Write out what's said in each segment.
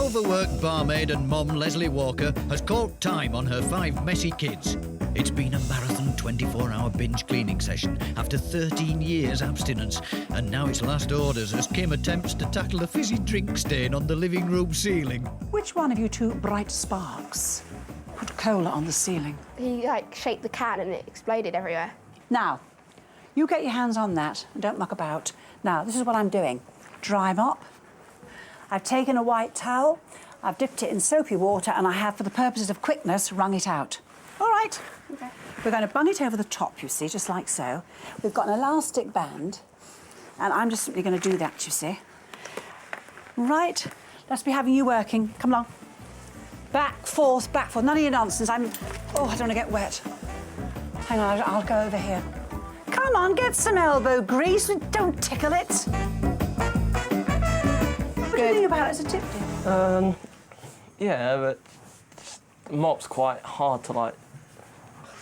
overworked barmaid and mum Leslie Walker has caught time on her 5 messy kids. It's been a marathon 24-hour binge cleaning session after 13 years abstinence, and now it's last orders as Kim attempts to tackle a fizzy drink stain on the living room ceiling. Which one of you two bright sparks put cola on the ceiling? He, shaked the can and it exploded everywhere. Now, you get your hands on that and don't muck about. Now, this is what I'm doing. Dry mop. I've taken a white towel, I've dipped it in soapy water, and I have, for the purposes of quickness, wrung it out. All right. Okay. We're going to bung it over the top, you see, just like so. We've got an elastic band, and I'm just simply going to do that, you see. Right. Let's be having you working. Come along. Back, forth, back, forth. None of your nonsense. Oh, I don't want to get wet. Hang on, I'll go over here. Come on, get some elbow grease. Don't tickle it. What do you think about it as a tip, dear? Yeah, but the mop's quite hard to,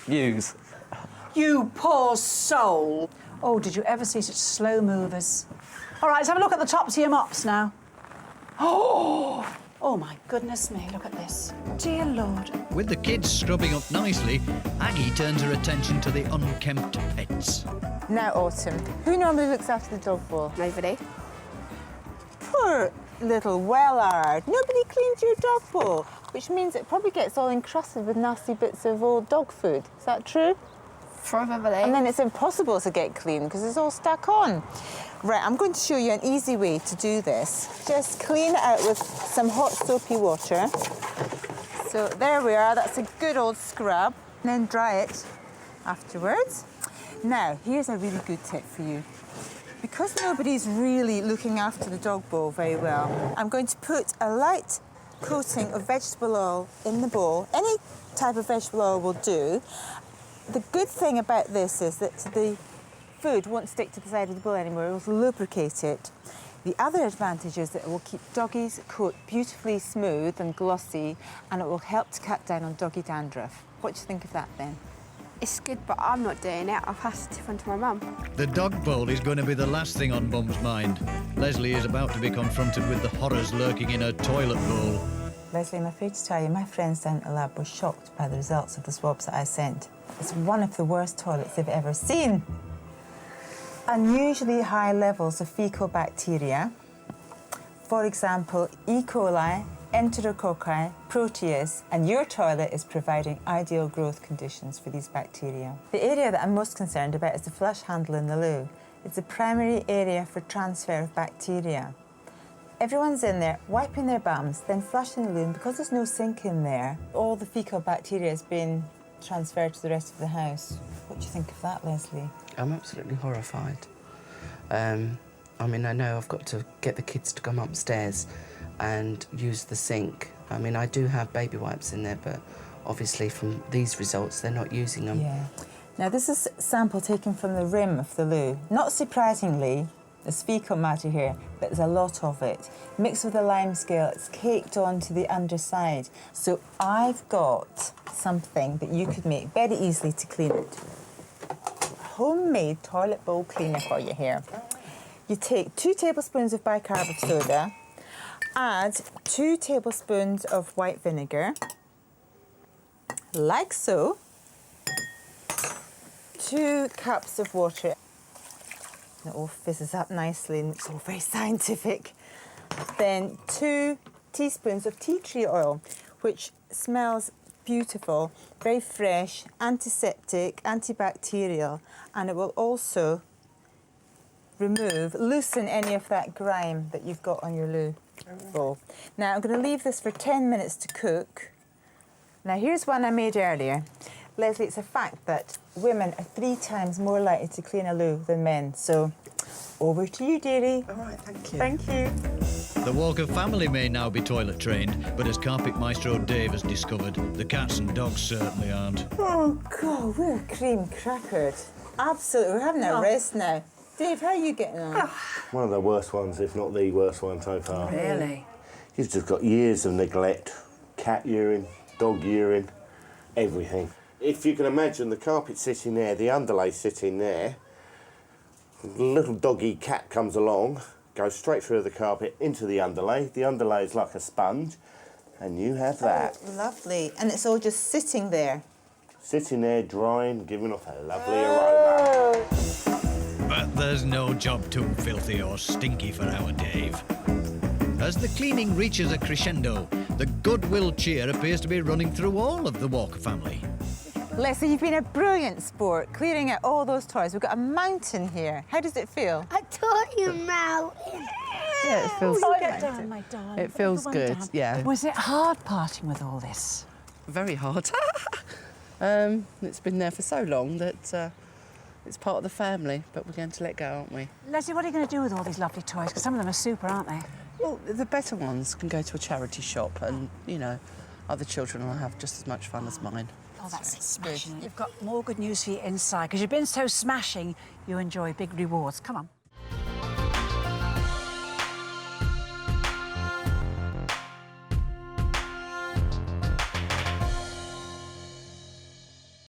use. You poor soul. Oh, did you ever see such slow movers? All right, let's have a look at the tops of your mops now. Oh, my goodness me, look at this. Dear Lord. With the kids scrubbing up nicely, Aggie turns her attention to the unkempt pets. Now, Autumn, who normally looks after the dog bowl? Nobody. Poor little Wellard. Nobody cleans your dog bowl, which means it probably gets all encrusted with nasty bits of old dog food. Is that true? Probably. And then it's impossible to get clean because it's all stuck on. Right, I'm going to show you an easy way to do this. Just clean it out with some hot soapy water. So there we are, that's a good old scrub. And then dry it afterwards. Now, here's a really good tip for you. Because nobody's really looking after the dog bowl very well, I'm going to put a light coating of vegetable oil in the bowl. Any type of vegetable oil will do. The good thing about this is that the food won't stick to the side of the bowl anymore. It will lubricate it. The other advantage is that it will keep doggy's coat beautifully smooth and glossy, and it will help to cut down on doggy dandruff. What do you think of that then? It's good, but I'm not doing it. I'll pass the tip on to my mum. The dog bowl is going to be the last thing on Mum's mind. Leslie is about to be confronted with the horrors lurking in her toilet bowl. Leslie, I'm afraid to tell you, my friends down at the lab were shocked by the results of the swabs that I sent. It's one of the worst toilets they've ever seen. Unusually high levels of fecal bacteria. For example, E. coli, Enterococci, Proteus, and your toilet is providing ideal growth conditions for these bacteria. The area that I'm most concerned about is the flush handle in the loo. It's the primary area for transfer of bacteria. Everyone's in there wiping their bums, then flushing the loo, and because there's no sink in there, all the fecal bacteria has been transferred to the rest of the house. What do you think of that, Leslie? I'm absolutely horrified. I mean, I know I've got to get the kids to come upstairs and use the sink. I mean, I do have baby wipes in there, but obviously from these results, they're not using them. Yeah. Now, this is a sample taken from the rim of the loo. Not surprisingly, there's fecal matter here, but there's a lot of it. Mixed with a lime scale, it's caked onto the underside. So I've got something that you could make very easily to clean it. Homemade toilet bowl cleaner for you here. You take 2 tablespoons of bicarbonate of soda, add 2 tablespoons of white vinegar, like so, 2 cups of water. It all fizzes up nicely and it's all very scientific. Then 2 teaspoons of tea tree oil, which smells beautiful, very fresh, antiseptic, antibacterial, and it will also loosen any of that grime that you've got on your loo bowl. Now, I'm going to leave this for 10 minutes to cook. Now, here's one I made earlier. Leslie, it's a fact that women are 3 times more likely to clean a loo than men, so over to you, dearie. All right, thank you. Thank you. The Walker family may now be toilet trained, but as carpet maestro Dave has discovered, the cats and dogs certainly aren't. Oh, God, we're cream crackered. Absolutely, we're having a rest now. Dave, how are you getting on? One of the worst ones, if not the worst one so far. Really? He's just got years of neglect. Cat urine, dog urine, everything. If you can imagine the carpet sitting there, the underlay sitting there, the little doggy cat comes along, goes straight through the carpet into the underlay. The underlay is like a sponge, and you have that. Oh, lovely. And it's all just sitting there. Sitting there drying, giving off a lovely aroma. But there's no job too filthy or stinky for our Dave. As the cleaning reaches a crescendo, the goodwill cheer appears to be running through all of the Walker family. Leslie, you've been a brilliant sport, clearing out all those toys. We've got a mountain here. How does it feel? I taught you mountain. Yeah, it feels Get down, my darling. It feels Put good, the one down. yeah. Was it hard parting with all this? very hard. It's been there for so long that it's part of the family, but we're going to let go, aren't we? Leslie, what are you going to do with all these lovely toys? Because some of them are super, aren't they? Well, the better ones can go to a charity shop and, you know, other children will have just as much fun as mine. Oh, that's smashing. We've got more good news for you inside, because you've been so smashing, you enjoy big rewards. Come on.